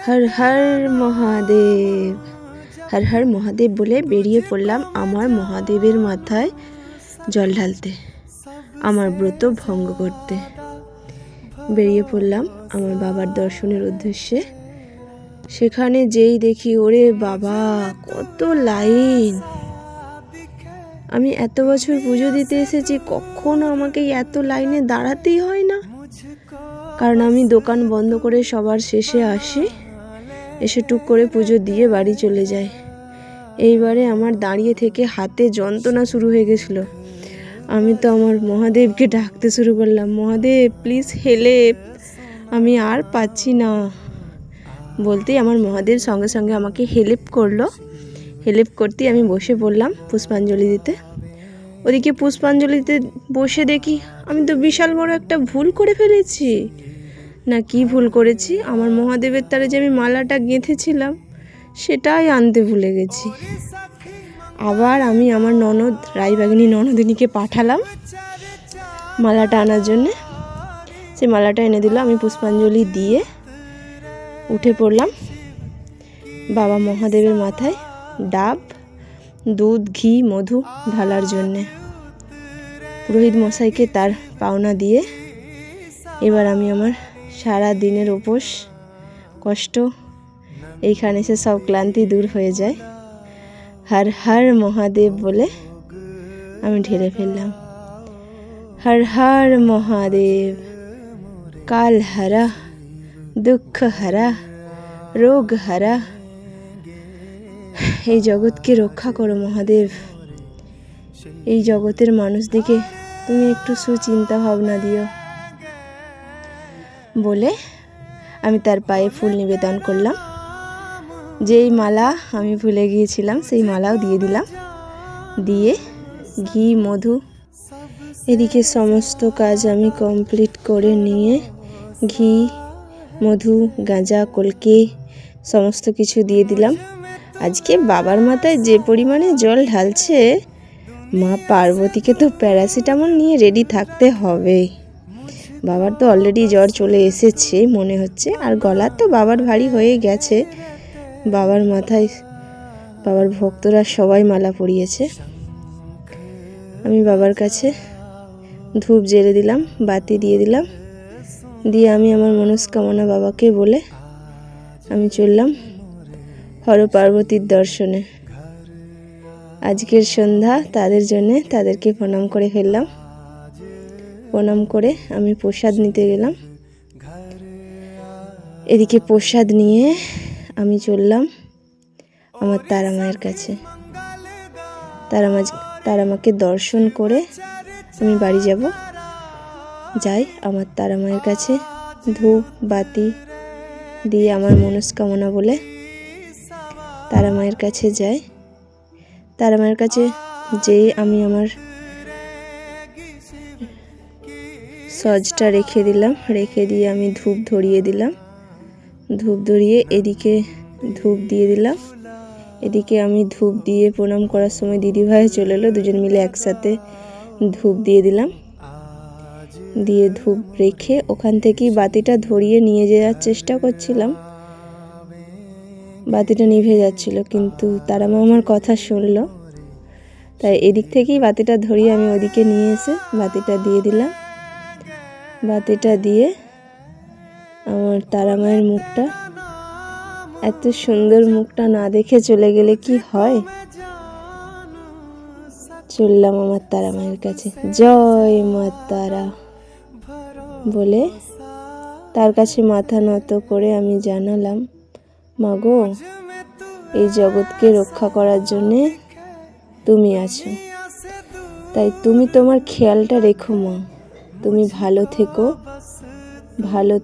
হর হর মহাদেব, হর হর মহাদেব বলে বেরিয়ে পড়লাম আমার মহাদেবের মাথায় জল ঢালতে, আমার ব্রত ভঙ্গ করতে। বেরিয়ে পড়লাম আমার বাবার দর্শনের উদ্দেশ্যে। সেখানে যেই দেখি, ওরে বাবা কত লাইন! আমি এত বছর পুজো দিতে এসেছি, কখনো আমাকে এত লাইনে দাঁড়াতেই হয় না। কারণ আমি দোকান বন্ধ করে সবার শেষে আসি, এসে টুক করে পুজো দিয়ে বাড়ি চলে যাই। এইবারে আমার দাঁড়িয়ে থেকে হাতে যন্ত্রণা শুরু হয়ে গেছিলো। আমি তো আমার মহাদেবকে ডাকতে শুরু করলাম, মহাদেব প্লিজ হেল্প, আমি আর পাচ্ছি না। বলতেই আমার মহাদেব সঙ্গে সঙ্গে আমাকে হেল্প করলো। হেল্প করতেই আমি বসে পড়লাম পুষ্পাঞ্জলি দিতে। ওদিকে পুষ্পাঞ্জলি দিতে বসে দেখি আমি তো বিশাল বড় একটা ভুল করে ফেলেছি। না কি ভুল করেছি, আমার মহাদেবের তারে যে আমি মালাটা গেঁথেছিলাম সেটাই আনতে ভুলে গেছি। আবার আমি আমার ননদ রায়বাগিনী ননদিনীকে পাঠালাম মালাটা আনার জন্যে। সে মালাটা এনে দিল। আমি পুষ্পাঞ্জলি দিয়ে উঠে পড়লাম বাবা মহাদেবের মাথায় ডাব, দুধ, ঘি, মধু ঢালার জন্যে। পুরোহিত মশাইকে তার পাওনা দিয়ে এবার আমি আমার সারা দিনের উপোস কষ্ট, এইখানে এসে সব ক্লান্তি দূর হয়ে যায়। হর হর মহাদেব বলে আমি ঢেলে ফেললাম। হর হর মহাদেব, কাল হারা, দুঃখ হারা, রোগ হারা, এই জগৎকে রক্ষা করো মহাদেব। এই জগতের মানুষদিকে তুমি একটু সুচিন্তা ভাবনা দিও বলে আমি তার পায়ে ফুল নিবেদন করলাম। যেই মালা আমি ভুলে গিয়েছিলাম সেই মালাও দিয়ে দিলাম। দিয়ে ঘি, মধু, এদিকে সমস্ত কাজ আমি কমপ্লিট করে নিয়ে ঘি, মধু, গাঁজা, কলকে সমস্ত কিছু দিয়ে দিলাম। আজকে বাবার মাথায় যে পরিমাণে জল ঢালছে, মা পার্বতীকে তো প্যারাসিটামল নিয়ে রেডি থাকতে হবে। বাবার তো অলরেডি জ্বর চলে এসেছে মনে হচ্ছে, আর গলা তো বাবার ভারী হয়ে গেছে। বাবার মাথায় বাবার ভক্তরা সবাই মালা পরিয়েছে। আমি বাবার কাছে ধূপ জ্বেলে দিলাম, বাতি দিয়ে দিলাম। দিয়ে আমি আমার মনস্কামনা বাবাকে বলে আমি চললাম হর পার্বতীর দর্শনে। আজকের সন্ধ্যা তাদের জন্যে, তাদেরকে প্রণাম করে ফেললাম। প্রণাম করে আমি প্রসাদ নিতে গেলাম। এদিকে প্রসাদ নিয়ে আমি চললাম আমার তারা মায়ের কাছে। তারা মাকে দর্শন করে আমি বাড়ি যাব। যাই আমার তারা মায়ের কাছে, ধূপ বাতি দিয়ে আমার মনস্কামনা বলে তারা মায়ের কাছে যাই। তারা মায়ের কাছে যেই আমি আমার সজটা রেখে দিলাম। রেখে দিয়ে আমি ধূপ ধরিয়ে দিলাম। ধূপ ধরিয়ে এদিকে ধূপ দিয়ে দিলাম। এদিকে আমি ধূপ দিয়ে প্রণাম করার সময় দিদিভাই চলে এলো, দুজন মিলে একসাথে ধূপ দিয়ে দিলাম। দিয়ে ধূপ রেখে ওখান থেকেই বাতিটা ধরিয়ে নিয়ে যাওয়ার চেষ্টা করছিলাম। বাতিটা নিভে যাচ্ছিল, কিন্তু তারা মা আমার কথা শুনলো, তাই এদিক থেকেই বাতিটা ধরিয়ে আমি ওদিকে নিয়ে এসে বাতিটা দিয়ে দিলাম। বাতিটা দিয়ে আমার তারা মায়ের মুখটা, এত সুন্দর মুখটা না দেখে চলে গেলে কি হয়। চললাম আমার তারা মায়ের কাছে। জয় মা তারা বলে তার কাছে মাথা নত করে আমি জানালাম, মা গো, এই জগৎকে রক্ষা করার জন্যে তুমি আছো, তাই তুমি তোমার খেয়ালটা রেখো মা। তুমি ভালো থেকো, ভালো